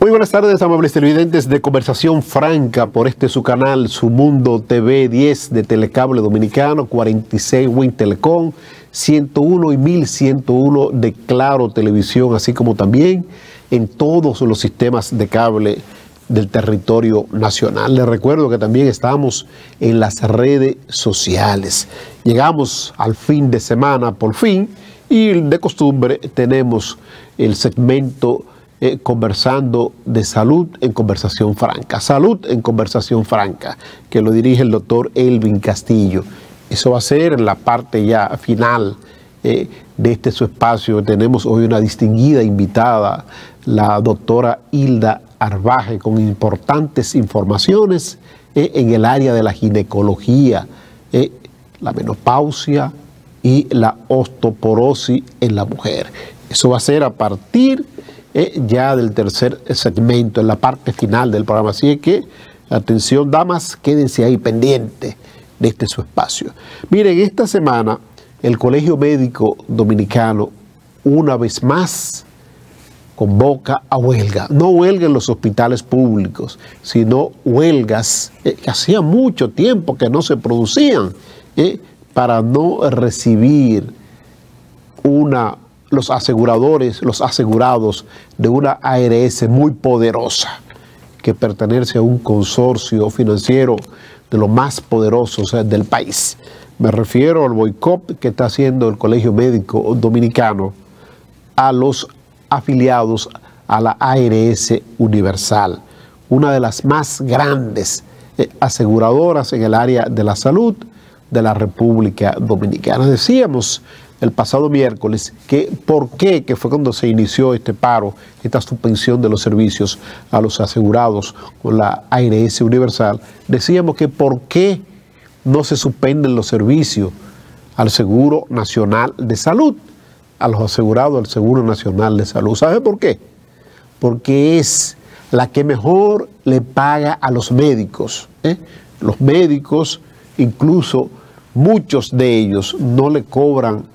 Muy buenas tardes, amables televidentes de Conversación Franca por su canal, Su Mundo TV 10 de Telecable Dominicano, 46 Win Telecom, 101 y 1101 de Claro Televisión, así como también en todos los sistemas de cable del territorio nacional. Les recuerdo que también estamos en las redes sociales. Llegamos al fin de semana por fin y de costumbre tenemos el segmento conversando de salud en Conversación Franca. Salud en Conversación Franca, que lo dirige el doctor Elvin Castillo. Eso va a ser en la parte ya final de su espacio. Tenemos hoy una distinguida invitada, la doctora Hilda Arbaje, con importantes informaciones en el área de la ginecología, la menopausia y la osteoporosis en la mujer. Eso va a ser a partir ya del tercer segmento, en la parte final del programa. Así que, atención damas, quédense ahí pendientes de su espacio. Miren, esta semana el Colegio Médico Dominicano una vez más convoca a huelga. No huelga en los hospitales públicos, sino huelgas que hacía mucho tiempo que no se producían para no recibir los aseguradores, los asegurados de una ARS muy poderosa que pertenece a un consorcio financiero de los más poderosos del país. Me refiero al boicot que está haciendo el Colegio Médico Dominicano a los afiliados a la ARS Universal, una de las más grandes aseguradoras en el área de la salud de la República Dominicana. Decíamos el pasado miércoles que por qué, que fue cuando se inició este paro, esta suspensión de los servicios a los asegurados con la ARS Universal, decíamos que por qué no se suspenden los servicios al Seguro Nacional de Salud, a los asegurados del Seguro Nacional de Salud. ¿Sabe por qué? Porque es la que mejor le paga a los médicos. Los médicos, incluso muchos de ellos, no le cobran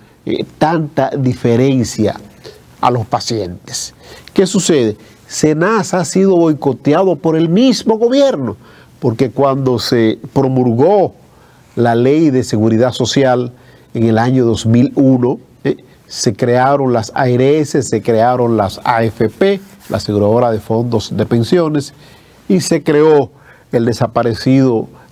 tanta diferencia a los pacientes. ¿Qué sucede? SENASA ha sido boicoteado por el mismo gobierno, porque cuando se promulgó la Ley de Seguridad Social en el año 2001, se crearon las ARS, se crearon las AFP, la aseguradora de fondos de pensiones, y se creó la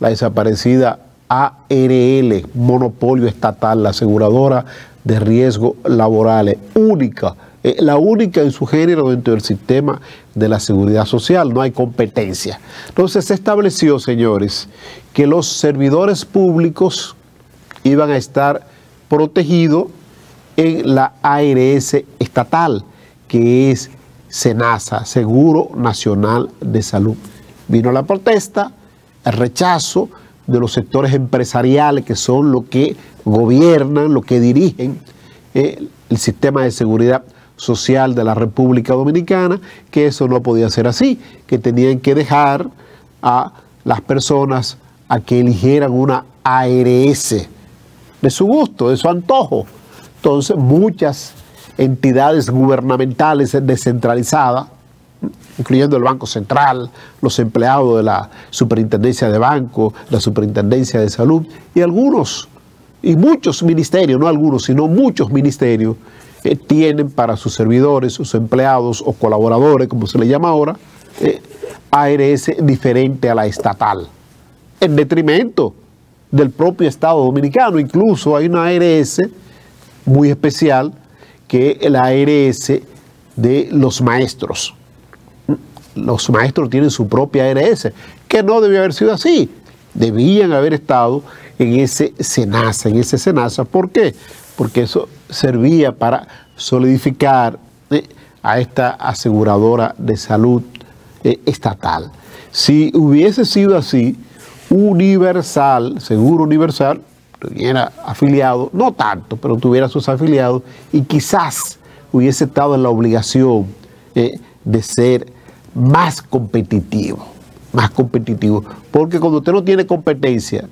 desaparecida ARL, monopolio estatal, la aseguradora de riesgos laborales, única, la única en su género dentro del sistema de la seguridad social. No hay competencia. Entonces se estableció, señores, que los servidores públicos iban a estar protegidos en la ARS estatal, que es SENASA, Seguro Nacional de Salud. Vino la protesta, el rechazo de los sectores empresariales, que son los que gobiernan, los que dirigen el sistema de seguridad social de la República Dominicana, que eso no podía ser así, que tenían que dejar a las personas a que eligieran una ARS de su gusto, de su antojo. Entonces, muchas entidades gubernamentales descentralizadas, incluyendo el Banco Central, los empleados de la Superintendencia de Banco, la Superintendencia de Salud, y muchos ministerios, no algunos, sino muchos ministerios, tienen para sus servidores, sus empleados o colaboradores, como se le llama ahora, ARS diferente a la estatal, en detrimento del propio Estado Dominicano. Incluso hay una ARS muy especial, que es la ARS de los maestros. Los maestros tienen su propia ARS, que no debió haber sido así. Debían haber estado en ese SENASA. ¿Por qué? Porque eso servía para solidificar a esta aseguradora de salud estatal. Si hubiese sido así, Universal, Seguro Universal, tuviera afiliado, no tanto, pero tuviera sus afiliados, y quizás hubiese estado en la obligación de ser más competitivo, porque cuando usted no tiene competencia,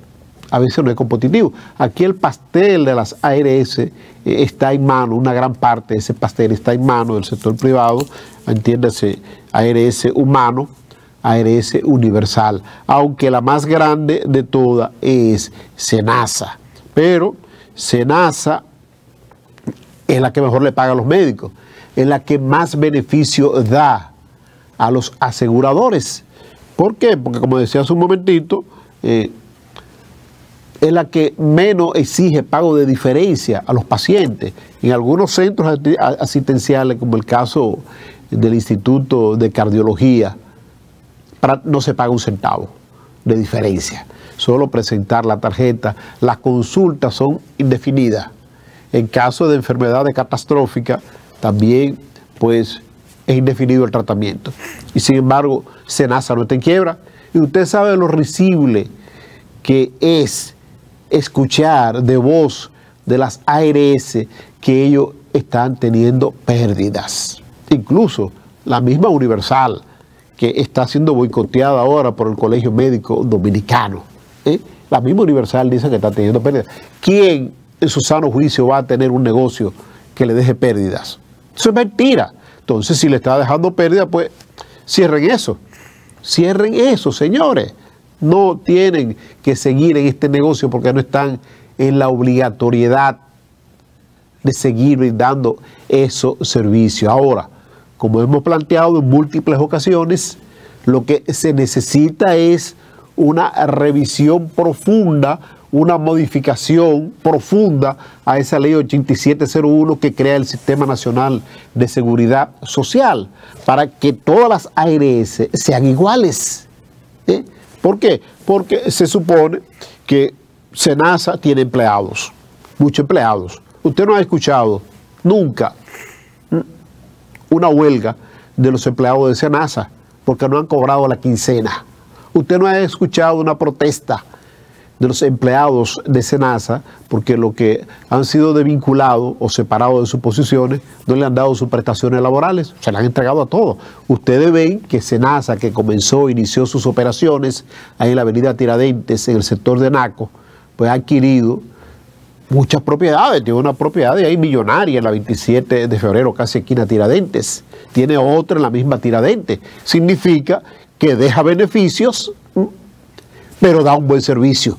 a veces no es competitivo. Aquí el pastel de las ARS está en mano, una gran parte de ese pastel está en mano del sector privado, entiéndase, ARS humano, ARS universal, aunque la más grande de todas es SENASA, pero SENASA es la que mejor le paga a los médicos, es la que más beneficio da a los aseguradores. ¿Por qué? Porque como decía hace un momentito, es la que menos exige pago de diferencia a los pacientes. En algunos centros asistenciales, como el caso del Instituto de Cardiología, no se paga un centavo de diferencia. Solo presentar la tarjeta, las consultas son indefinidas. En caso de enfermedades catastróficas, también pues es indefinido el tratamiento. Y sin embargo, SENASA no está en quiebra. Y usted sabe lo risible que es escuchar de voz de las ARS que ellos están teniendo pérdidas. Incluso la misma Universal, que está siendo boicoteada ahora por el Colegio Médico Dominicano. La misma Universal dice que está teniendo pérdidas. ¿Quién en su sano juicio va a tener un negocio que le deje pérdidas? Eso es mentira. Entonces, si le está dejando pérdidas, pues cierren eso. Cierren eso, señores. No tienen que seguir en este negocio porque no están en la obligatoriedad de seguir brindando esos servicios. Ahora, como hemos planteado en múltiples ocasiones, lo que se necesita es una revisión profunda, una modificación profunda a esa ley 8701 que crea el Sistema Nacional de Seguridad Social, para que todas las ARS sean iguales. ¿Por qué? Porque se supone que SENASA tiene empleados, muchos empleados. Usted no ha escuchado nunca una huelga de los empleados de SENASA porque no han cobrado la quincena. Usted no ha escuchado una protesta de los empleados de SENASA porque lo que han sido desvinculados o separados de sus posiciones no le han dado sus prestaciones laborales, se las han entregado a todos. Ustedes ven que SENASA, que inició sus operaciones ahí en la avenida Tiradentes, en el sector de Naco, pues ha adquirido muchas propiedades. Tiene una propiedad de ahí millonaria en la 27 de febrero, casi esquina Tiradentes. Tiene otra en la misma Tiradentes. Significa que deja beneficios, pero da un buen servicio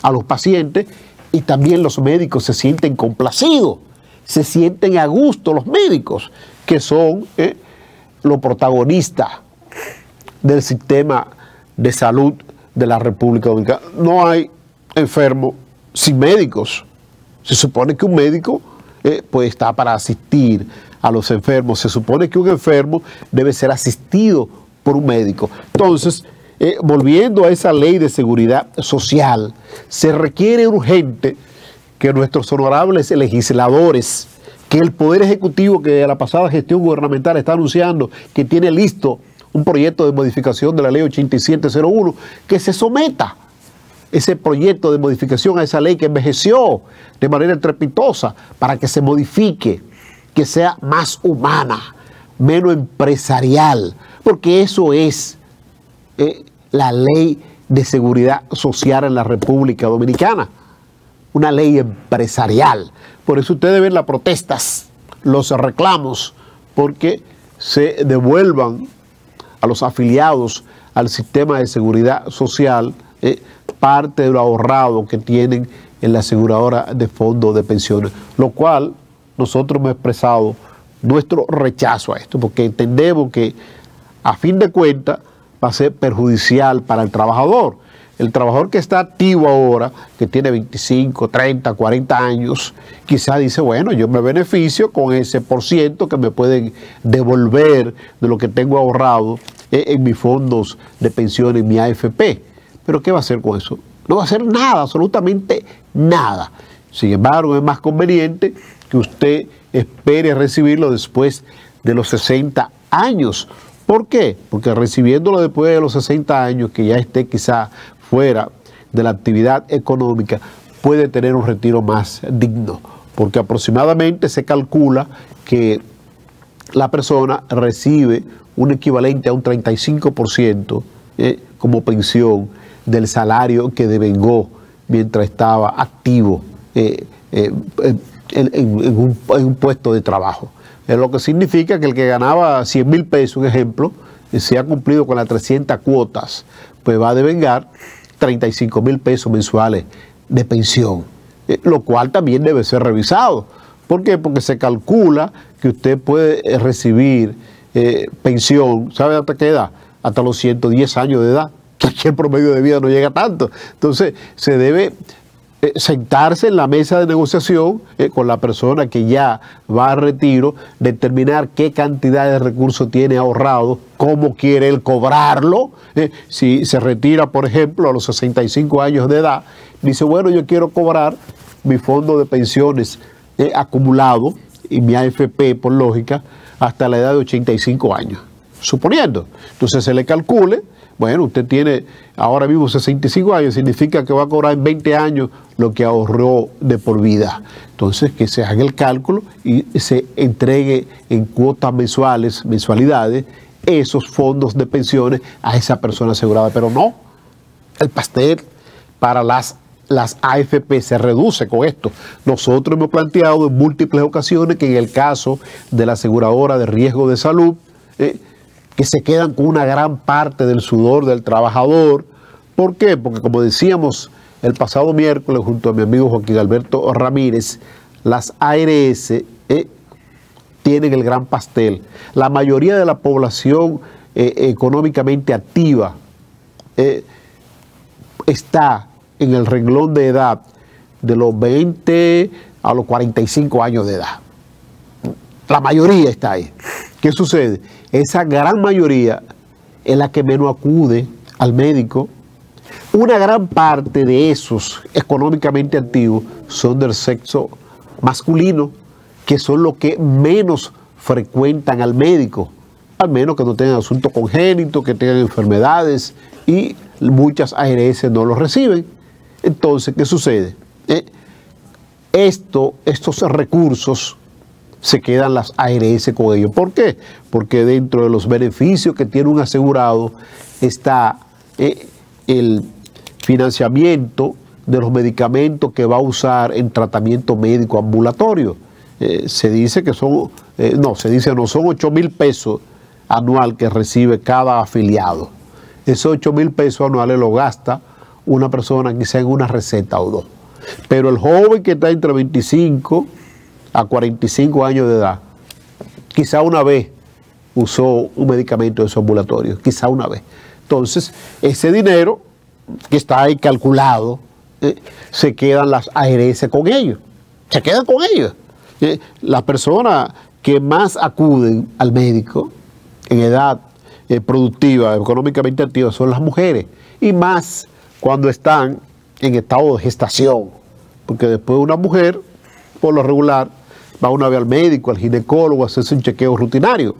a los pacientes, y también los médicos se sienten complacidos, se sienten a gusto los médicos, que son los protagonistas del sistema de salud de la República Dominicana. No hay enfermo sin médicos. Se supone que un médico pues está para asistir a los enfermos. Se supone que un enfermo debe ser asistido por un médico. Entonces, volviendo a esa ley de seguridad social, se requiere urgente que nuestros honorables legisladores, que el Poder Ejecutivo, que de la pasada gestión gubernamental está anunciando que tiene listo un proyecto de modificación de la ley 8701, que se someta ese proyecto de modificación a esa ley que envejeció de manera estrepitosa, para que se modifique, que sea más humana, menos empresarial, porque eso es la ley de seguridad social en la República Dominicana, una ley empresarial. Por eso ustedes ven las protestas, los reclamos, porque se devuelvan a los afiliados al sistema de seguridad social parte de lo ahorrado que tienen en la aseguradora de fondos de pensiones, lo cual nosotros hemos expresado nuestro rechazo a esto, porque entendemos que a fin de cuentas va a ser perjudicial para el trabajador. El trabajador que está activo ahora, que tiene 25, 30, 40 años, quizá dice, bueno, yo me beneficio con ese % que me pueden devolver de lo que tengo ahorrado en mis fondos de pensiones, en mi AFP. Pero ¿qué va a hacer con eso? No va a hacer nada, absolutamente nada. Sin embargo, es más conveniente que usted espere recibirlo después de los 60 años. ¿Por qué? Porque recibiéndolo después de los 60 años, que ya esté quizá fuera de la actividad económica, puede tener un retiro más digno. Porque aproximadamente se calcula que la persona recibe un equivalente a un 35% como pensión del salario que devengó mientras estaba activo en un puesto de trabajo. Lo que significa que el que ganaba 100.000 pesos, un ejemplo, se ha cumplido con las 300 cuotas, pues va a devengar 35.000 pesos mensuales de pensión, lo cual también debe ser revisado. ¿Por qué? Porque se calcula que usted puede recibir pensión, ¿sabe hasta qué edad? Hasta los 110 años de edad, que aquí el promedio de vida no llega tanto. Entonces, se debe sentarse en la mesa de negociación con la persona que ya va a retiro, determinar qué cantidad de recursos tiene ahorrado, cómo quiere él cobrarlo. Si se retira, por ejemplo, a los 65 años de edad, dice, bueno, yo quiero cobrar mi fondo de pensiones acumulado y mi AFP, por lógica, hasta la edad de 85 años, suponiendo. Entonces se le calcule, bueno, usted tiene ahora mismo 65 años, significa que va a cobrar en 20 años lo que ahorró de por vida. Entonces, que se haga el cálculo y se entregue en cuotas mensuales, mensualidades, esos fondos de pensiones a esa persona asegurada. Pero no, el pastel para las AFP se reduce con esto. Nosotros hemos planteado en múltiples ocasiones que en el caso de la aseguradora de riesgo de salud, que se quedan con una gran parte del sudor del trabajador. ¿Por qué? Porque como decíamos el pasado miércoles junto a mi amigo Joaquín Alberto Ramírez, las ARS tienen el gran pastel. La mayoría de la población económicamente activa está en el renglón de edad de los 20 a los 45 años de edad. La mayoría está ahí. ¿Qué sucede? Esa gran mayoría es la que menos acude al médico. Una gran parte de esos económicamente activos son del sexo masculino, que son los que menos frecuentan al médico, al menos que no tengan asuntos congénitos, que tengan enfermedades, y muchas ARS no los reciben. Entonces, ¿qué sucede? Estos recursos se quedan las ARS con ellos. ¿Por qué? Porque dentro de los beneficios que tiene un asegurado está el financiamiento de los medicamentos que va a usar en tratamiento médico ambulatorio. Se dice que son, no, son 8.000 pesos anual que recibe cada afiliado. Esos 8.000 pesos anuales lo gasta una persona quizá en una receta o dos. Pero el joven que está entre 25 a 45 años de edad, quizá una vez usó un medicamento de esos ambulatorios, quizá una vez. Entonces, ese dinero que está ahí calculado, se quedan las ARS con ellos, se quedan con ellos. Las personas que más acuden al médico en edad productiva, económicamente activa, son las mujeres, y más cuando están en estado de gestación, porque después una mujer, por lo regular, va una vez al médico, al ginecólogo, a hacerse un chequeo rutinario.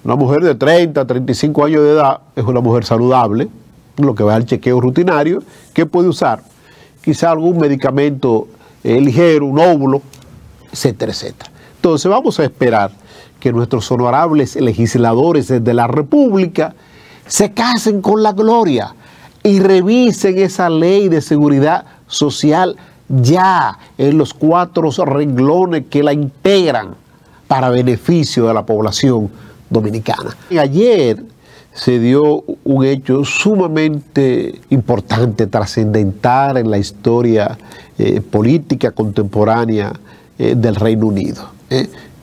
Una mujer de 30, 35 años de edad es una mujer saludable, lo que va al chequeo rutinario, ¿qué puede usar? Quizá algún medicamento ligero, un óvulo, etcétera, etcétera. Entonces vamos a esperar que nuestros honorables legisladores de la República se casen con la gloria y revisen esa ley de seguridad social ya en los 4 renglones que la integran para beneficio de la población dominicana. Ayer se dio un hecho sumamente importante, trascendental en la historia política contemporánea del Reino Unido,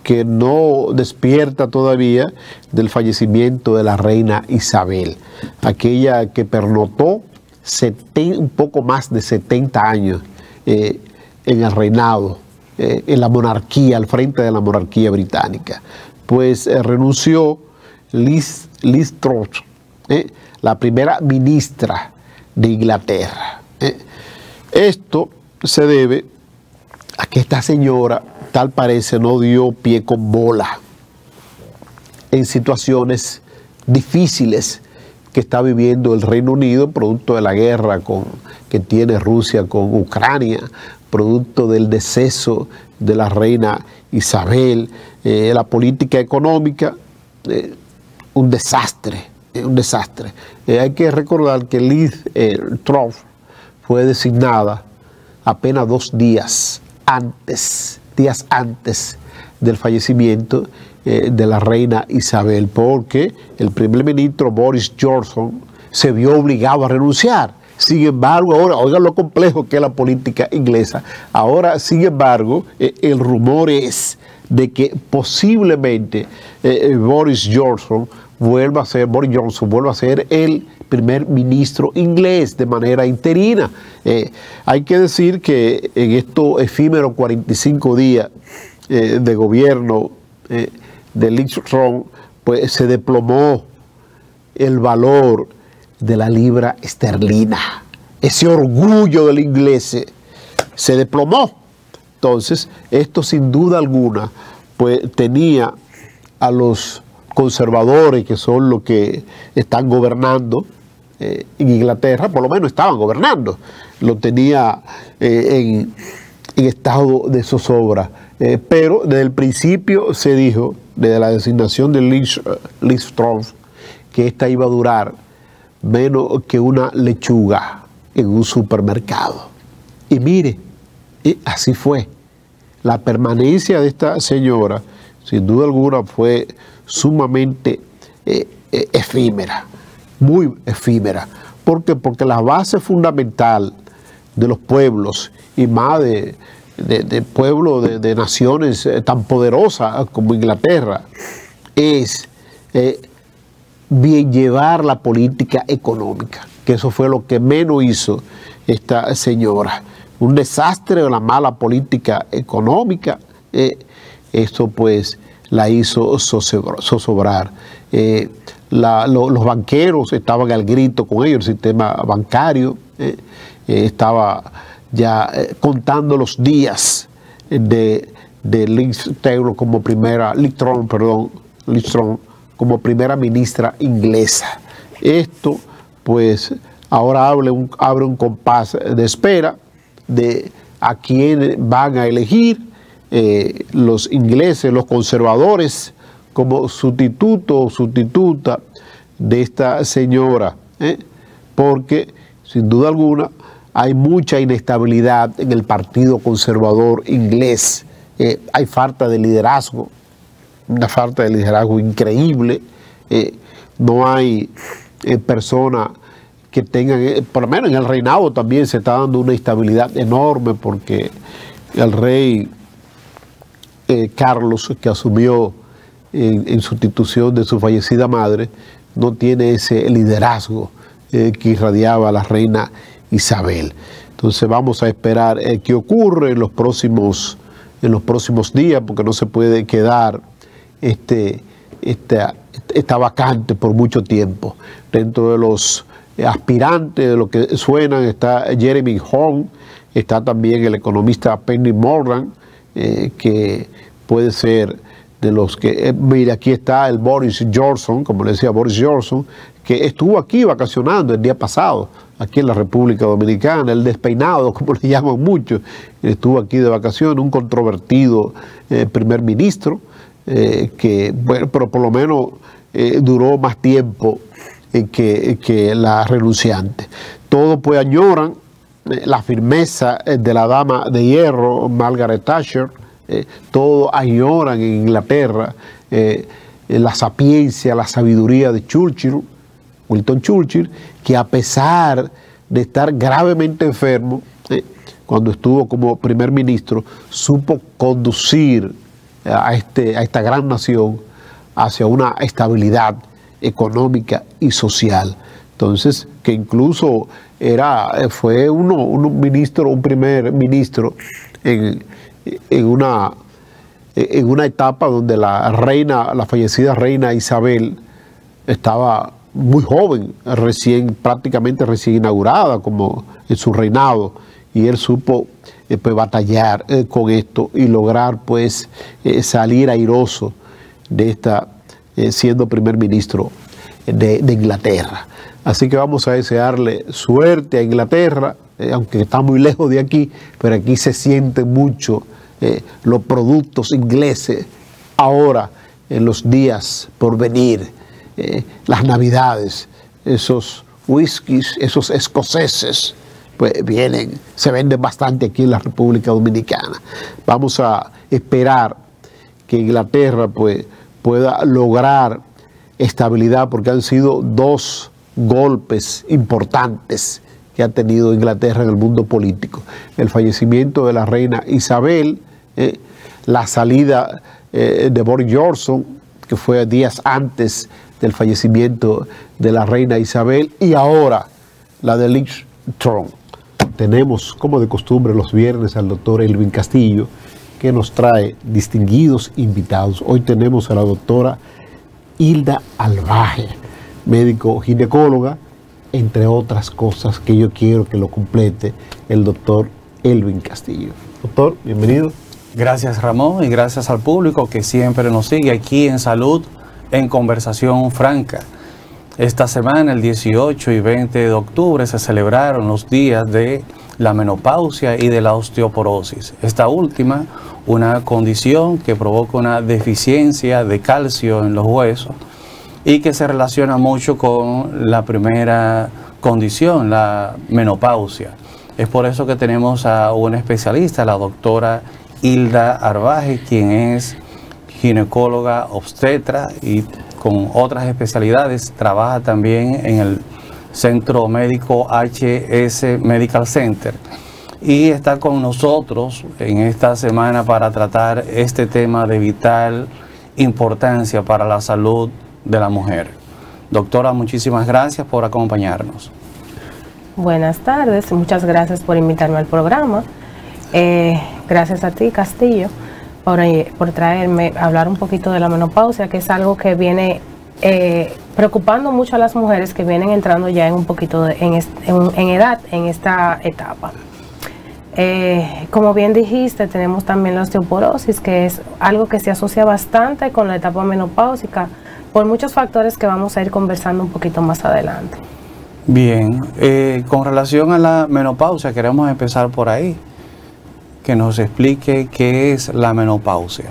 que no despierta todavía del fallecimiento de la reina Isabel, aquella que pernoctó un poco más de 70 años en el reinado, en la monarquía, al frente de la monarquía británica. Pues renunció Liz Truss, la primera ministra de Inglaterra. Esto se debe a que esta señora, tal parece, no dio pie con bola en situaciones difíciles que está viviendo el Reino Unido, producto de la guerra que tiene Rusia con Ucrania, producto del deceso de la reina Isabel, la política económica, un desastre, un desastre. Hay que recordar que Liz Truss fue designada apenas días antes del fallecimiento de la reina Isabel, porque el primer ministro Boris Johnson se vio obligado a renunciar. Sin embargo, ahora, oigan lo complejo que es la política inglesa. Ahora, sin embargo, el rumor es de que posiblemente Boris Johnson vuelva a ser el primer ministro inglés de manera interina. Hay que decir que en estos efímeros 45 días de gobierno de Liz Truss, pues se desplomó el valor de la libra esterlina. Ese orgullo del inglés se desplomó. Entonces, esto sin duda alguna, pues tenía a los conservadores, que son los que están gobernando en Inglaterra, por lo menos estaban gobernando, lo tenía en estado de zozobra. Pero desde el principio se dijo, desde la designación de Liz Truss, que esta iba a durar menos que una lechuga en un supermercado. Y mire, así fue. La permanencia de esta señora, sin duda alguna, fue sumamente efímera, muy efímera. ¿Por qué? Porque la base fundamental de los pueblos, y más de pueblos de naciones tan poderosas como Inglaterra, es bien llevar la política económica, que eso fue lo que menos hizo esta señora. Un desastre de la mala política económica, esto pues la hizo zozobrar. Los banqueros estaban al grito con ellos, el sistema bancario estaba ya contando los días de Liz Truss como como primera ministra inglesa. Esto pues ahora abre un compás de espera de a quién van a elegir los ingleses, los conservadores, como sustituto o sustituta de esta señora, porque sin duda alguna hay mucha inestabilidad en el Partido Conservador inglés. Hay falta de liderazgo, una falta de liderazgo increíble. No hay personas que tengan, por lo menos en el reinado también se está dando una estabilidad enorme, porque el rey Carlos, que asumió en sustitución de su fallecida madre, no tiene ese liderazgo que irradiaba la reina Isabel. Entonces vamos a esperar qué ocurre en los próximos días, porque no se puede quedar esta vacante por mucho tiempo. Dentro de los aspirantes, de lo que suenan, está Jeremy Hunt, está también el economista Penny Mordaunt, que puede ser de los que, mire, aquí está el Boris Johnson, como le decía, Boris Johnson, que estuvo aquí vacacionando el día pasado, aquí en la República Dominicana, el despeinado, como le llaman muchos, estuvo aquí de vacaciones, un controvertido primer ministro, que, bueno, pero por lo menos duró más tiempo que la renunciante. Todos pues añoran la firmeza de la dama de hierro, Margaret Thatcher. Todos añoran en Inglaterra la sapiencia, la sabiduría de Winston Churchill, que a pesar de estar gravemente enfermo, cuando estuvo como primer ministro, supo conducir a esta gran nación hacia una estabilidad económica y social. Entonces, que incluso fue un primer ministro en una etapa donde la fallecida reina Isabel estaba muy joven, prácticamente recién inaugurada como en su reinado, y él supo pues, batallar con esto y lograr pues salir airoso de esta siendo primer ministro de Inglaterra. Así que vamos a desearle suerte a Inglaterra, aunque está muy lejos de aquí, pero aquí se sienten mucho los productos ingleses ahora en los días por venir, las navidades, esos whiskies, esos escoceses, pues vienen, se venden bastante aquí en la República Dominicana. Vamos a esperar que Inglaterra pues pueda lograr estabilidad, porque han sido 2 golpes importantes que ha tenido Inglaterra en el mundo político: el fallecimiento de la reina Isabel, la salida de Boris Johnson, que fue días antes del fallecimiento de la reina Isabel, y ahora la de Liz Truss. Tenemos, como de costumbre, los viernes al doctor Elvin Castillo, que nos trae distinguidos invitados. Hoy tenemos a la doctora Hilda Alvaje, médico ginecóloga, entre otras cosas que yo quiero que lo complete el doctor Elvin Castillo. Doctor, bienvenido. Gracias, Ramón, y gracias al público que siempre nos sigue aquí en Salud en Conversación Franca. Esta semana, el 18 y 20 de octubre, se celebraron los días de la menopausia y de la osteoporosis. Esta última, una condición que provoca una deficiencia de calcio en los huesos y que se relaciona mucho con la primera condición, la menopausia. Es por eso que tenemos a una especialista, la doctora Hilda Arbaje, quien es ginecóloga obstetra y con otras especialidades trabaja también en el Centro Médico HS Medical Center, y está con nosotros en esta semana para tratar este tema de vital importancia para la salud de la mujer. Doctora, muchísimas gracias por acompañarnos. Buenas tardes, muchas gracias por invitarme al programa. Gracias a ti, Castillo, por traerme a hablar un poquito de la menopausia, que es algo que viene preocupando mucho a las mujeres que vienen entrando ya en un poquito en edad en esta etapa. Como bien dijiste, tenemos también la osteoporosis, que es algo que se asocia bastante con la etapa menopáusica por muchos factores que vamos a ir conversando un poquito más adelante. Bien, con relación a la menopausia, queremos empezar por ahí, que nos explique qué es la menopausia.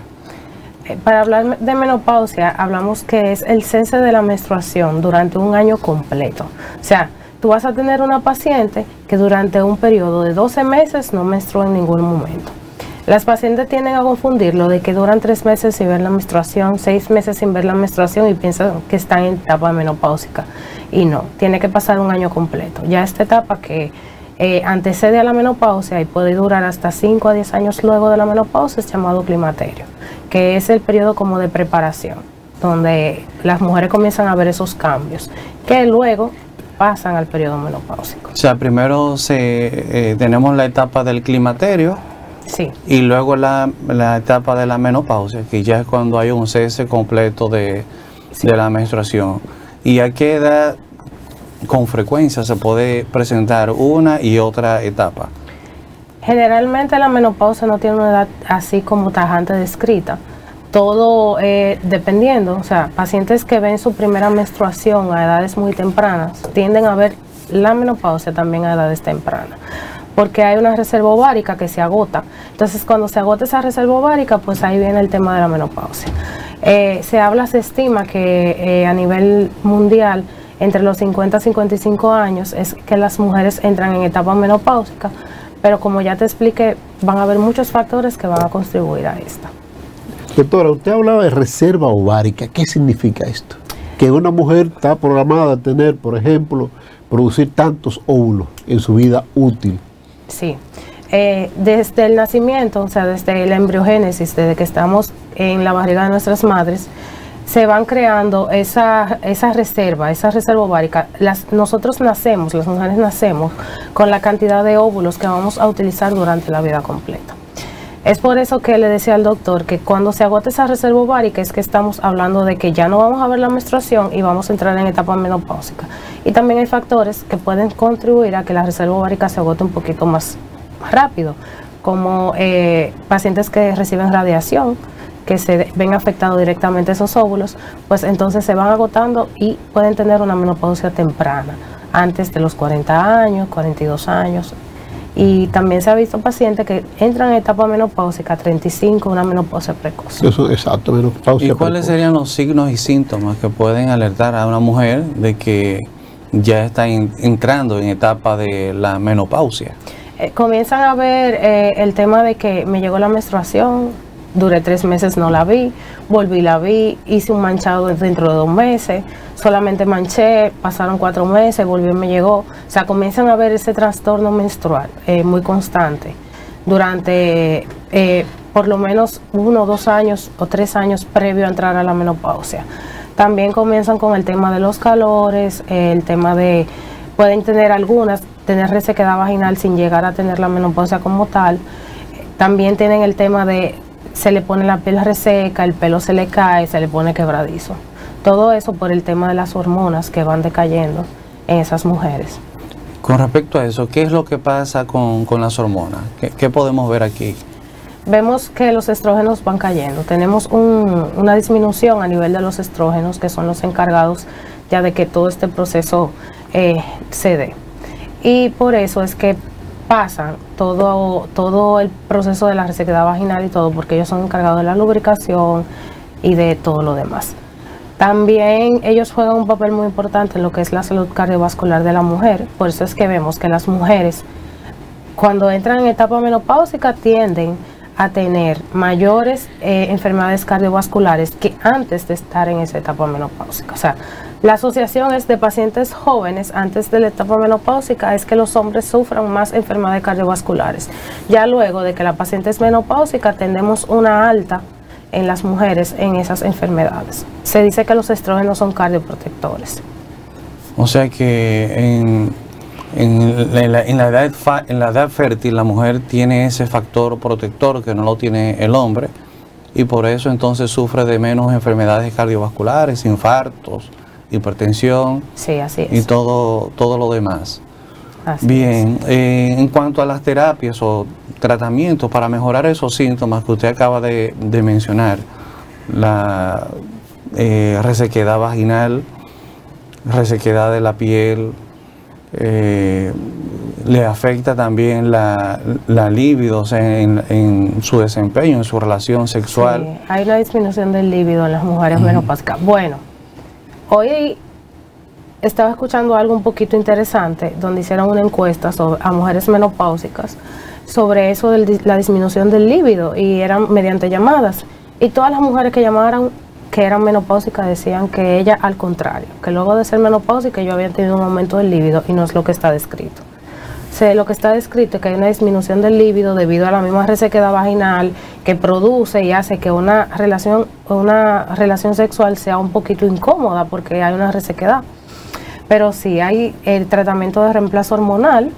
Para hablar de menopausia, hablamos que es el cese de la menstruación durante un año completo. O sea, tú vas a tener una paciente que durante un periodo de 12 meses no menstrua en ningún momento. Las pacientes tienden a confundirlo de que duran 3 meses sin ver la menstruación, 6 meses sin ver la menstruación y piensan que están en etapa menopáusica. Y no, tiene que pasar un año completo. Ya esta etapa que antecede a la menopausia y puede durar hasta 5 a 10 años luego de la menopausia es llamado climaterio, que es el periodo como de preparación, donde las mujeres comienzan a ver esos cambios, que luego pasan al periodo menopáusico. O sea, primero tenemos la etapa del climaterio, sí, y luego la etapa de la menopausia, que ya es cuando hay un cese completo de la menstruación. ¿Y a qué edad con frecuencia se puede presentar una y otra etapa? Generalmente la menopausia no tiene una edad así como tajante descrita. Todo dependiendo, o sea, pacientes que ven su primera menstruación a edades muy tempranas tienden a ver la menopausia también a edades tempranas, porque hay una reserva ovárica que se agota. Entonces, cuando se agota esa reserva ovárica, pues ahí viene el tema de la menopausia. Se estima que a nivel mundial, entre los 50 y 55 años, es que las mujeres entran en etapa menopáusica, pero como ya te expliqué, van a haber muchos factores que van a contribuir a esta. Doctora, usted hablaba de reserva ovárica. ¿Qué significa esto? Que una mujer está programada a tener, por ejemplo, producir tantos óvulos en su vida útil. Sí, desde el nacimiento, o sea, desde la embriogénesis, desde que estamos en la barriga de nuestras madres, se van creando esa reserva ovárica. Nosotros nacemos, las mujeres nacemos con la cantidad de óvulos que vamos a utilizar durante la vida completa. Es por eso que le decía al doctor que cuando se agota esa reserva ovárica es que estamos hablando de que ya no vamos a ver la menstruación y vamos a entrar en etapa menopáusica. Y también hay factores que pueden contribuir a que la reserva ovárica se agote un poquito más rápido, como pacientes que reciben radiación, que se ven afectados directamente esos óvulos, pues entonces se van agotando y pueden tener una menopausia temprana, antes de los 40 años, 42 años. Y también se ha visto pacientes que entran en etapa menopáusica 35, una menopausia precoz. Eso, exacto, menopausia ¿Y cuáles precoz. serían los signos y síntomas que pueden alertar a una mujer de que ya están entrando en etapa de la menopausia? Comienzan a ver el tema de que me llegó la menstruación, duré 3 meses, no la vi, volví, la vi, hice un manchado dentro de 2 meses, solamente manché, pasaron 4 meses, volvió y me llegó. O sea, comienzan a ver ese trastorno menstrual muy constante durante por lo menos 1, 2 años o 3 años previo a entrar a la menopausia. También comienzan con el tema de los calores, el tema de, pueden tener algunas, tener resequedad vaginal sin llegar a tener la menopausia como tal. También tienen el tema de, se le pone la piel reseca, el pelo se le cae, se le pone quebradizo. Todo eso por el tema de las hormonas que van decayendo en esas mujeres. Con respecto a eso, ¿qué es lo que pasa con las hormonas? ¿Qué podemos ver aquí? Vemos que los estrógenos van cayendo. Tenemos una disminución a nivel de los estrógenos, que son los encargados ya de que todo este proceso se dé. Y por eso es que pasan todo el proceso de la resequedad vaginal y todo, porque ellos son encargados de la lubricación y de todo lo demás. También ellos juegan un papel muy importante en lo que es la salud cardiovascular de la mujer. Por eso es que vemos que las mujeres, cuando entran en etapa menopáusica, tienden a tener mayores enfermedades cardiovasculares que antes de estar en esa etapa menopáusica. O sea, la asociación es de pacientes jóvenes antes de la etapa menopáusica, es que los hombres sufran más enfermedades cardiovasculares. Ya luego de que la paciente es menopáusica, tenemos una alta en las mujeres en esas enfermedades. Se dice que los estrógenos son cardioprotectores. O sea que en la edad fértil la mujer tiene ese factor protector que no lo tiene el hombre, y por eso entonces sufre de menos enfermedades cardiovasculares, infartos, hipertensión, sí, así es, y todo lo demás. Así Bien, en cuanto a las terapias o tratamientos para mejorar esos síntomas que usted acaba de mencionar, la resequedad vaginal, resequedad de la piel, le afecta también la libido, o sea, en su desempeño, en su relación sexual. Sí, hay una disminución del líbido en las mujeres menopáusicas. Bueno, hoy estaba escuchando algo un poquito interesante, donde hicieron una encuesta a mujeres menopáusicas sobre eso de la disminución del líbido, y eran mediante llamadas, y todas las mujeres que llamaron que eran menopáusicas decían que ella, al contrario, que luego de ser menopáusica yo había tenido un aumento del líbido, y no es lo que está descrito. Lo que está descrito es que hay una disminución del líbido debido a la misma resequedad vaginal que produce y hace que una relación sexual sea un poquito incómoda porque hay una resequedad. Pero sí hay el tratamiento de reemplazo hormonal,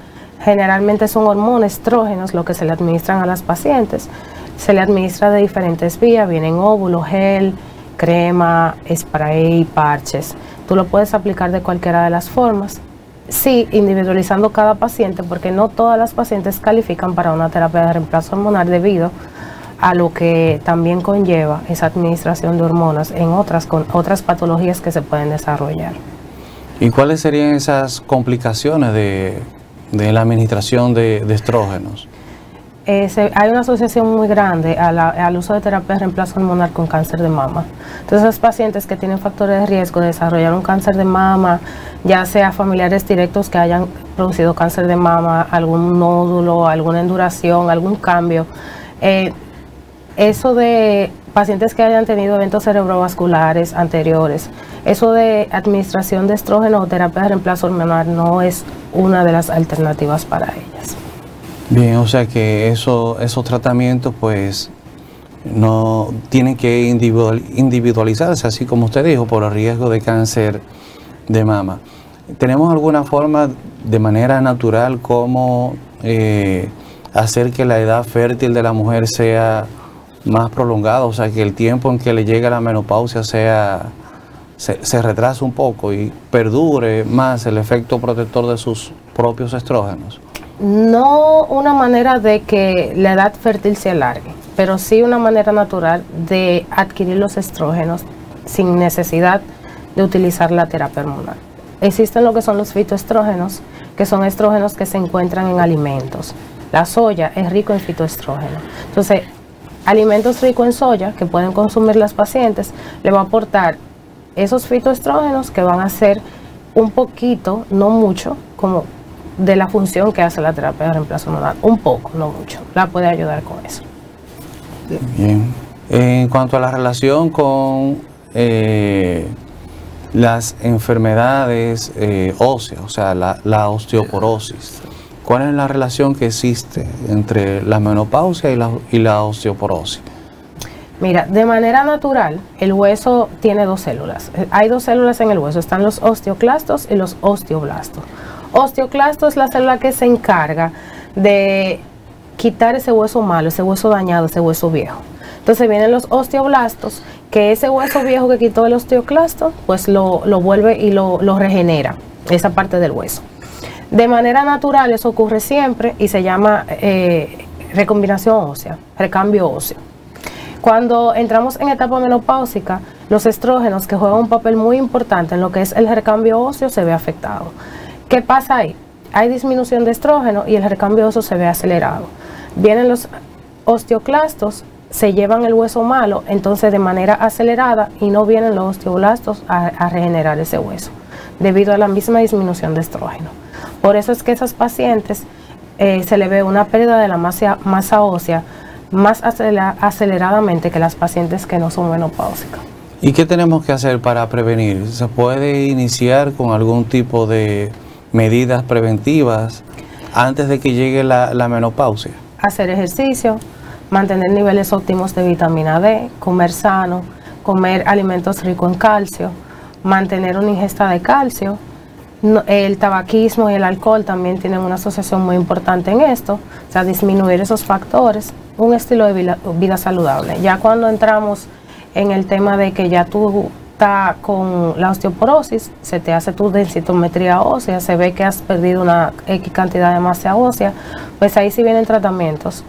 generalmente son hormonas, estrógenos, lo que se le administran a las pacientes. Se le administra de diferentes vías, vienen óvulos, gel, crema, spray, parches. Tú lo puedes aplicar de cualquiera de las formas. Sí, individualizando cada paciente, porque no todas las pacientes califican para una terapia de reemplazo hormonal debido a lo que también conlleva esa administración de hormonas en otras patologías que se pueden desarrollar. ¿Y cuáles serían esas complicaciones de la administración de estrógenos? Hay una asociación muy grande al uso de terapia de reemplazo hormonal con cáncer de mama. Entonces, esos pacientes que tienen factores de riesgo de desarrollar un cáncer de mama, ya sea familiares directos que hayan producido cáncer de mama, algún nódulo, alguna induración, algún cambio, eso de pacientes que hayan tenido eventos cerebrovasculares anteriores, eso de administración de estrógeno o terapia de reemplazo hormonal no es una de las alternativas para ellas. Bien, o sea que esos tratamientos pues no tienen que individualizarse, así como usted dijo, por el riesgo de cáncer de mama. ¿Tenemos alguna forma de manera natural cómo hacer que la edad fértil de la mujer sea más prolongada? O sea, que el tiempo en que le llega la menopausia se retrase un poco y perdure más el efecto protector de sus propios estrógenos. No una manera de que la edad fértil se alargue, pero sí una manera natural de adquirir los estrógenos sin necesidad de utilizar la terapia hormonal. Existen lo que son los fitoestrógenos, que son estrógenos que se encuentran en alimentos. La soya es rico en fitoestrógeno. Entonces, alimentos ricos en soya que pueden consumir las pacientes le va a aportar esos fitoestrógenos que van a hacer un poquito, no mucho, como de la función que hace la terapia de reemplazo hormonal. Un poco, no mucho. La puede ayudar con eso. Bien. En cuanto a la relación con las enfermedades óseas, o sea, la osteoporosis, ¿cuál es la relación que existe entre la menopausia y la osteoporosis? Mira, de manera natural, el hueso tiene dos células. Hay dos células en el hueso, están los osteoclastos y los osteoblastos. Osteoclasto es la célula que se encarga de quitar ese hueso malo, ese hueso dañado, ese hueso viejo. Entonces vienen los osteoblastos, que ese hueso viejo que quitó el osteoclasto, pues lo vuelve y lo regenera, esa parte del hueso. De manera natural eso ocurre siempre y se llama recombinación ósea, recambio óseo. Cuando entramos en etapa menopáusica, los estrógenos, que juegan un papel muy importante en lo que es el recambio óseo, se ve afectado. ¿Qué pasa ahí? Hay disminución de estrógeno y el recambio óseo se ve acelerado. Vienen los osteoclastos, se llevan el hueso malo, entonces de manera acelerada, y no vienen los osteoblastos a regenerar ese hueso, debido a la misma disminución de estrógeno. Por eso es que a esas pacientes se le ve una pérdida de la masa ósea más aceleradamente que las pacientes que no son menopáusicas. ¿Y qué tenemos que hacer para prevenir? ¿Se puede iniciar con algún tipo de medidas preventivas antes de que llegue la menopausia? Hacer ejercicio, mantener niveles óptimos de vitamina D, comer sano, comer alimentos ricos en calcio, mantener una ingesta de calcio. El tabaquismo y el alcohol también tienen una asociación muy importante en esto, o sea, disminuir esos factores, un estilo de vida saludable. Ya cuando entramos en el tema de que ya tú estás con la osteoporosis, se te hace tu densitometría ósea, se ve que has perdido una X cantidad de masa ósea, pues ahí sí vienen tratamientos.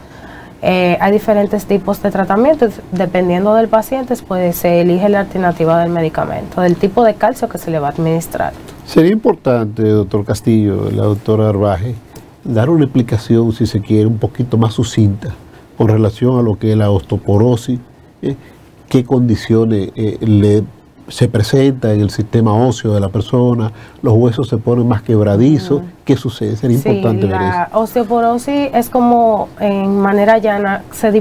Hay diferentes tipos de tratamientos, dependiendo del paciente, pues se elige la alternativa del medicamento, del tipo de calcio que se le va a administrar. Sería importante, doctor Castillo, la doctora Arbaje, dar una explicación, si se quiere, un poquito más sucinta con relación a lo que es la osteoporosis, qué condiciones se presenta en el sistema óseo de la persona, los huesos se ponen más quebradizos, ¿qué sucede? Sería importante ver eso. La osteoporosis es como, en manera llana, se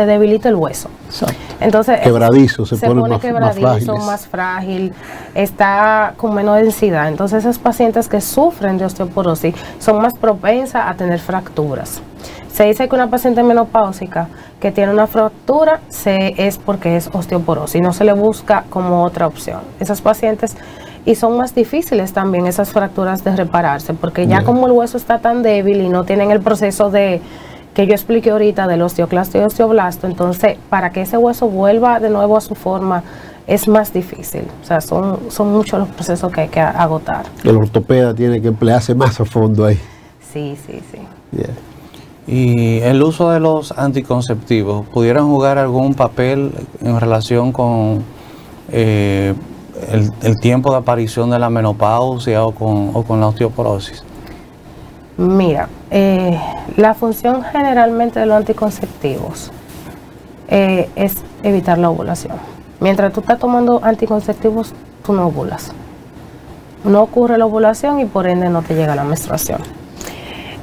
debilita el hueso. Exacto. Entonces, quebradizo, se pone más frágil, está con menos densidad. Entonces, esas pacientes que sufren de osteoporosis son más propensas a tener fracturas. Se dice que una paciente menopáusica que tiene una fractura es porque es osteoporosis, no se le busca como otra opción. Esas pacientes, y son más difíciles también esas fracturas de repararse, porque ya como el hueso está tan débil y no tienen el proceso de que yo expliqué ahorita del osteoclasto y osteoblasto, entonces para que ese hueso vuelva de nuevo a su forma es más difícil. O sea, son muchos los procesos que hay que agotar. El ortopeda tiene que emplearse más a fondo ahí. Sí. Yeah. ¿Y el uso de los anticonceptivos pudieran jugar algún papel en relación con el tiempo de aparición de la menopausia o con la osteoporosis? Mira, la función generalmente de los anticonceptivos es evitar la ovulación. Mientras tú estás tomando anticonceptivos, tú no ovulas. No ocurre la ovulación y por ende no te llega la menstruación.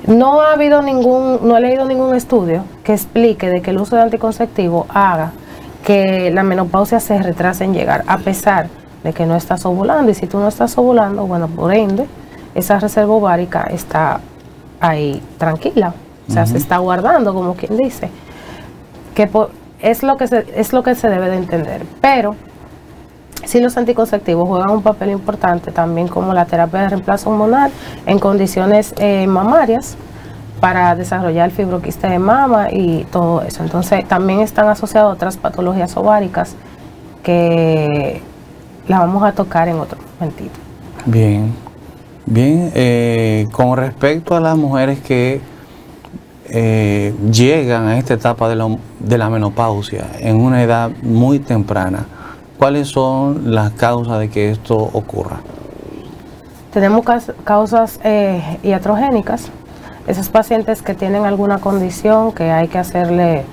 No he leído ningún estudio que explique de que el uso de anticonceptivos haga que la menopausia se retrase en llegar, a pesar de que no estás ovulando. Y si tú no estás ovulando, bueno, por ende, esa reserva ovárica está ahí tranquila, o sea, se está guardando, como quien dice, que es lo que se debe de entender. Pero sí, los anticonceptivos juegan un papel importante también, como la terapia de reemplazo hormonal en condiciones mamarias, para desarrollar fibroquiste de mama y todo eso. Entonces también están asociadas a otras patologías ováricas que las vamos a tocar en otro momentito. Bien, con respecto a las mujeres que llegan a esta etapa de la menopausia en una edad muy temprana, ¿cuáles son las causas de que esto ocurra? Tenemos causas iatrogénicas. Esos pacientes que tienen alguna condición que hay que hacerle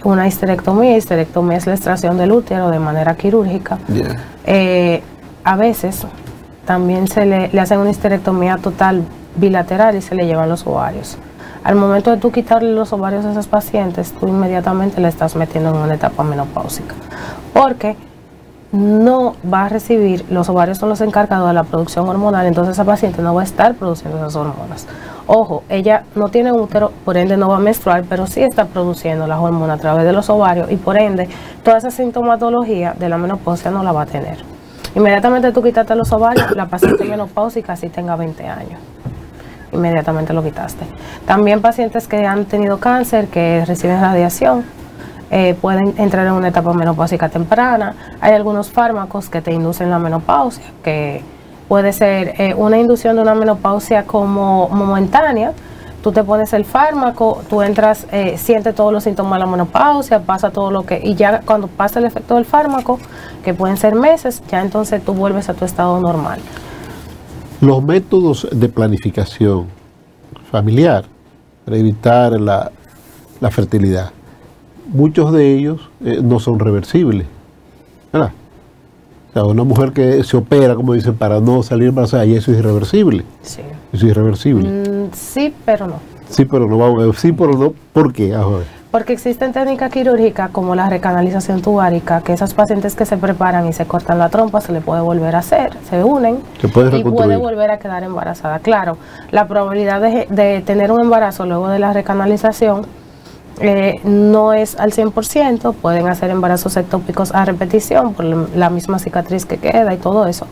una histerectomía. Histerectomía es la extracción del útero de manera quirúrgica. A veces también le hacen una histerectomía total bilateral y se le llevan los ovarios. Al momento de tú quitarle los ovarios a esas pacientes, tú inmediatamente le estás metiendo en una etapa menopáusica, porque no va a recibir, los ovarios son los encargados de la producción hormonal, entonces esa paciente no va a estar produciendo esas hormonas. Ojo, ella no tiene útero, por ende no va a menstruar, pero sí está produciendo las hormonas a través de los ovarios y por ende toda esa sintomatología de la menopausia no la va a tener. Inmediatamente tú quitaste los ovarios, la paciente menopáusica si tenga 20 años. Inmediatamente lo quitaste. También pacientes que han tenido cáncer, que reciben radiación, pueden entrar en una etapa menopáusica temprana. Hay algunos fármacos que te inducen la menopausia, que puede ser una inducción de una menopausia como momentánea. Tú te pones el fármaco, tú entras, sientes todos los síntomas de la menopausia, pasa todo lo que, y ya cuando pasa el efecto del fármaco, que pueden ser meses, ya entonces tú vuelves a tu estado normal. Los métodos de planificación familiar para evitar la fertilidad, muchos de ellos no son reversibles, ¿verdad? O sea, una mujer que se opera, como dicen, para no salir embarazada, y eso es irreversible. Sí. Eso es irreversible. Sí, pero no. Sí, pero no, vamos a ver. Sí, pero no. ¿Por qué? Porque existen técnicas quirúrgicas como la recanalización tubárica, que esas pacientes que se preparan y se cortan la trompa se le puede volver a hacer, se unen y puede volver a quedar embarazada. Claro, la probabilidad de tener un embarazo luego de la recanalización no es al 100%, pueden hacer embarazos ectópicos a repetición por la misma cicatriz que queda y todo eso,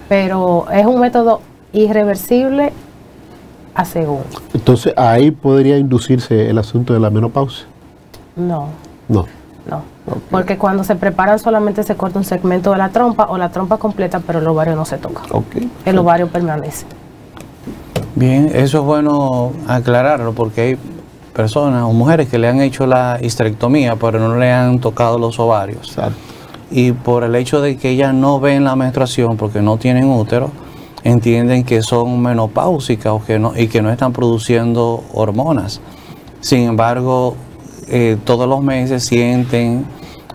pero es un método irreversible a según. Entonces, ¿ahí podría inducirse el asunto de la menopausia? No. No. No, okay. Porque cuando se preparan solamente se corta un segmento de la trompa o la trompa completa, pero el ovario no se toca. Okay. El ovario permanece. Bien, eso es bueno aclararlo porque hay personas o mujeres que le han hecho la histerectomía pero no le han tocado los ovarios. Exacto. Y por el hecho de que ellas no ven la menstruación porque no tienen útero, entienden que son menopáusicas y que no están produciendo hormonas. Sin embargo, todos los meses sienten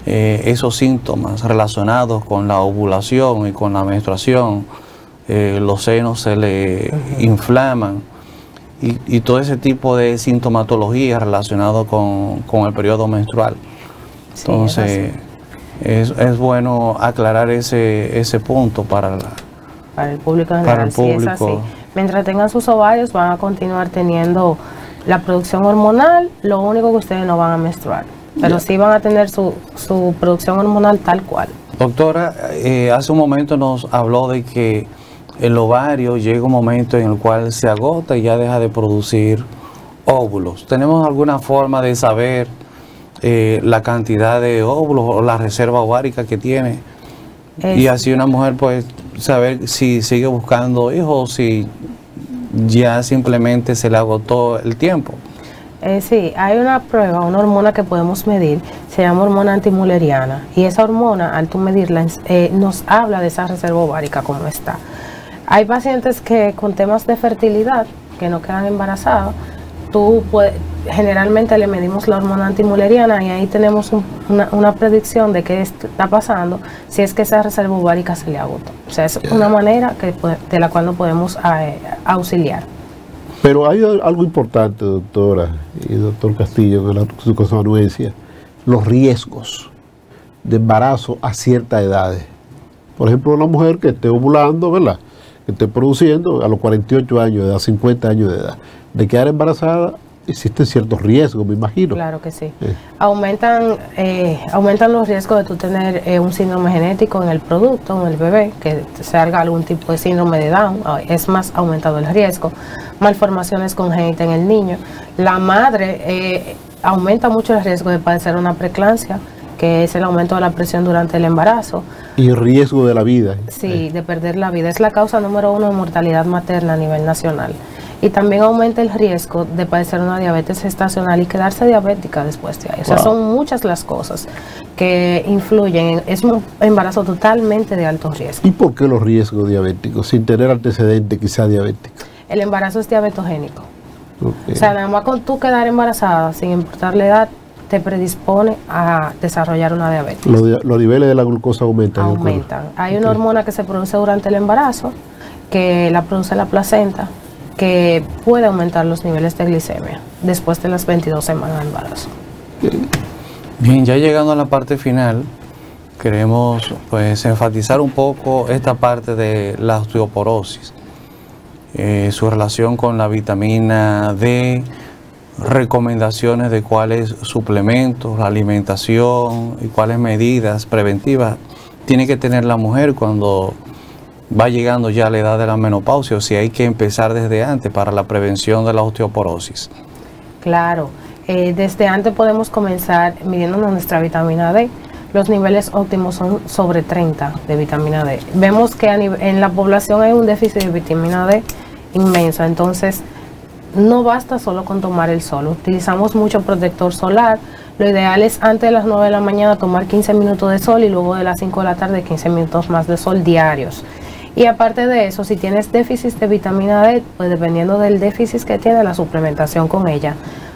esos síntomas relacionados con la ovulación y con la menstruación. Los senos se le inflaman y todo ese tipo de sintomatología relacionado con el periodo menstrual. Entonces, es bueno aclarar ese punto para el público en general. Sí, es así. Mientras tengan sus ovarios van a continuar teniendo la producción hormonal, lo único que ustedes no van a menstruar, pero sí van a tener su producción hormonal tal cual. Doctora, hace un momento nos habló de que el ovario llega un momento en el cual se agota y ya deja de producir óvulos. ¿Tenemos alguna forma de saber la cantidad de óvulos o la reserva ovárica que tiene? Y así una mujer puede saber si sigue buscando hijos o si ya simplemente se le agotó el tiempo. Sí, hay una prueba, una hormona que podemos medir, se llama hormona antimuleriana, y esa hormona, al tú medirla, nos habla de esa reserva ovárica como está. Hay pacientes que con temas de fertilidad, que no quedan embarazados, generalmente le medimos la hormona antimuleriana y ahí tenemos una predicción de qué está pasando si es que esa reserva ovárica se le agotó. O sea, es una manera de la cual nos podemos auxiliar. Pero hay algo importante, doctora y doctor Castillo, en su anuencia, los riesgos de embarazo a ciertas edades. Por ejemplo, una mujer que esté ovulando, ¿verdad?, que esté produciendo a los 48 años de edad, 50 años de edad, de quedar embarazada, existen ciertos riesgos, me imagino. Claro que sí. Aumentan los riesgos de tú tener un síndrome genético en el producto, en el bebé, que salga algún tipo de síndrome de Down, es más aumentado el riesgo. Malformaciones congénitas en el niño. La madre aumenta mucho el riesgo de padecer una preeclampsia, que es el aumento de la presión durante el embarazo. Y el riesgo de la vida. Sí, de perder la vida. Es la causa número 1 de mortalidad materna a nivel nacional. Y también aumenta el riesgo de padecer una diabetes gestacional y quedarse diabética después de ahí. O sea, son muchas las cosas que influyen. Es un embarazo totalmente de alto riesgo. ¿Y por qué los riesgos diabéticos, sin tener antecedentes quizá diabéticos? El embarazo es diabetogénico. Okay. O sea, nada más con tú quedar embarazada, sin importar la edad, te predispone a desarrollar una diabetes. Los niveles de la glucosa aumentan. Aumentan. Hay una hormona que se produce durante el embarazo que la produce la placenta, que puede aumentar los niveles de glicemia después de las 22 semanas de embarazo. Bien, ya llegando a la parte final, queremos pues enfatizar un poco esta parte de la osteoporosis, su relación con la vitamina D, recomendaciones de cuáles suplementos, la alimentación y cuáles medidas preventivas tiene que tener la mujer cuando va llegando ya a la edad de la menopausia, o si hay que empezar desde antes para la prevención de la osteoporosis. Claro, desde antes podemos comenzar midiendo nuestra vitamina D. Los niveles óptimos son sobre 30 de vitamina D. Vemos que en la población hay un déficit de vitamina D inmenso, entonces no basta solo con tomar el sol. Utilizamos mucho protector solar. Lo ideal es antes de las 9 de la mañana tomar 15 minutos de sol y luego de las 5 de la tarde 15 minutos más de sol diarios. Y aparte de eso, si tienes déficit de vitamina D, pues dependiendo del déficit que tienes, la suplementación con ella,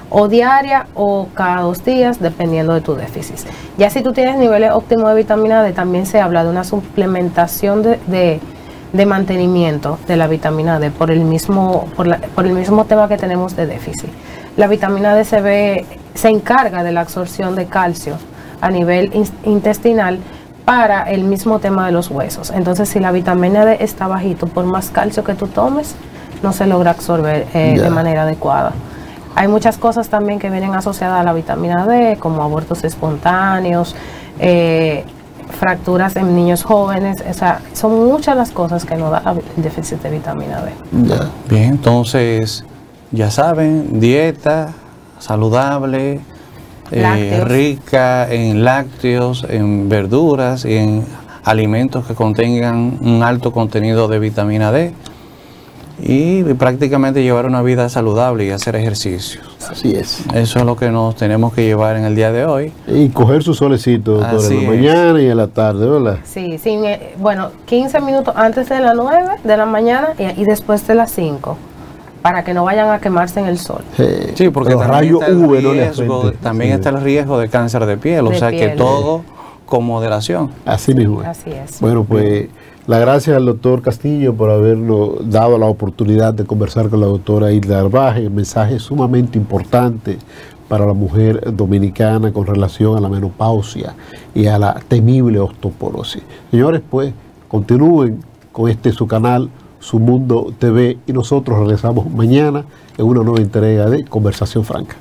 o diaria o cada 2 días, dependiendo de tu déficit. Ya si tú tienes niveles óptimos de vitamina D, también se habla de una suplementación de mantenimiento de la vitamina D por el mismo tema que tenemos de déficit. La vitamina D se encarga de la absorción de calcio a nivel intestinal para el mismo tema de los huesos. Entonces, si la vitamina D está bajito, por más calcio que tú tomes, no se logra absorber de manera adecuada. Hay muchas cosas también que vienen asociadas a la vitamina D, como abortos espontáneos, fracturas en niños jóvenes. O sea, son muchas las cosas que nos da el déficit de vitamina D. Bien, entonces, ya saben, dieta saludable, rica en lácteos, en verduras y en alimentos que contengan un alto contenido de vitamina D, y prácticamente llevar una vida saludable y hacer ejercicios. Así es. Eso es lo que nos tenemos que llevar en el día de hoy. Y coger su solecito en la mañana y en la tarde, ¿verdad? Sí, sí, bueno, 15 minutos antes de las 9 de la mañana y después de las 5. Para que no vayan a quemarse en el sol. Sí, porque también está el riesgo de cáncer de piel, o sea que todo con moderación. Así mismo. Así es. Bueno, pues la gracias al doctor Castillo por habernos dado la oportunidad de conversar con la doctora Hilda Arbaje. El mensaje es sumamente importante para la mujer dominicana con relación a la menopausia y a la temible osteoporosis. Señores, pues continúen con su canal, Su Mundo TV, y nosotros regresamos mañana en una nueva entrega de Conversación Franca.